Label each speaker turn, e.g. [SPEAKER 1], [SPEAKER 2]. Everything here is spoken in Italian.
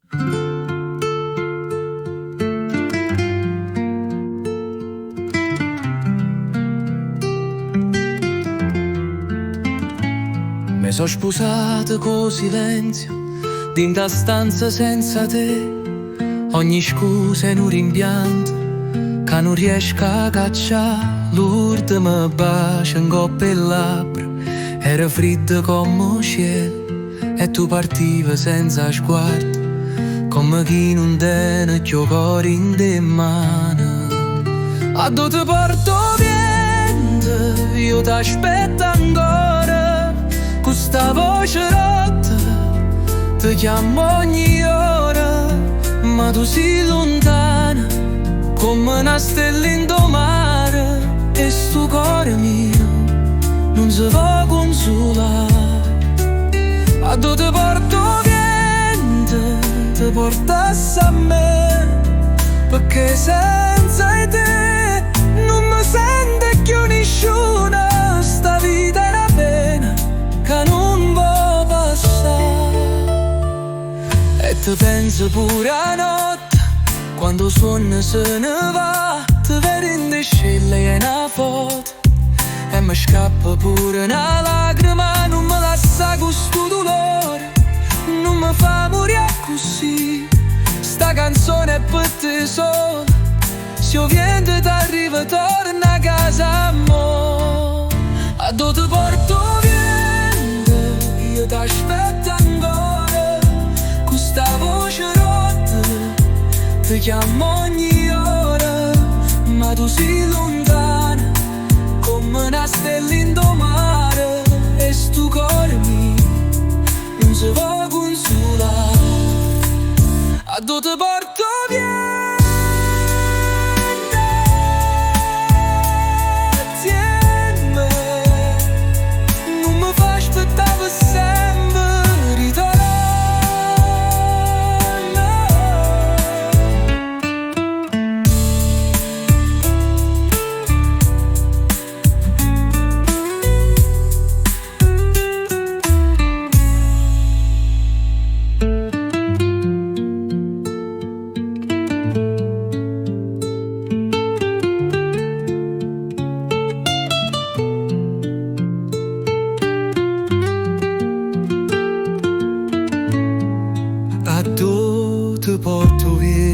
[SPEAKER 1] Mi so sposato con silenzio, dinta stanza senza te. Ogni scusa è un rimpianto, che non riesco a cacciare. L'ultima bacia in coppa e labbra, era freddo come cielo. E tu partivi senza sguardo, come chi non tiene il cuore in te mano. Addò ti porto Viento, io ti aspetto ancora. Questa voce rotta ti chiamo ogni ora, ma tu sei lontana come una stella in do mare. E sto cuore mio non si può consolare. Addò ti porto Viento, ti portassi a me, perché senza te non mi sente più nessuno. Sta vita è una pena che non può passare. E ti penso pure a notte, quando il sonno se ne va. Ti vedi in discella e una foto, e mi scappa pure una lacrima. Non mi lascia questo dolore, non mi fa morire così. Sta canzone è per te sola, se io Viento t'arriva torna a casa mo. Addò ti porto Viento, io t'aspetto ancora. Questa voce rotta ti chiamo ogni ora, ma tu sei lontana come una stella in do mare. E sto cuore mio non si può consolare. Addò ti porto Viento, insieme, non mi fa aspettare per sempre, ritorno. Addò ti porto Viento.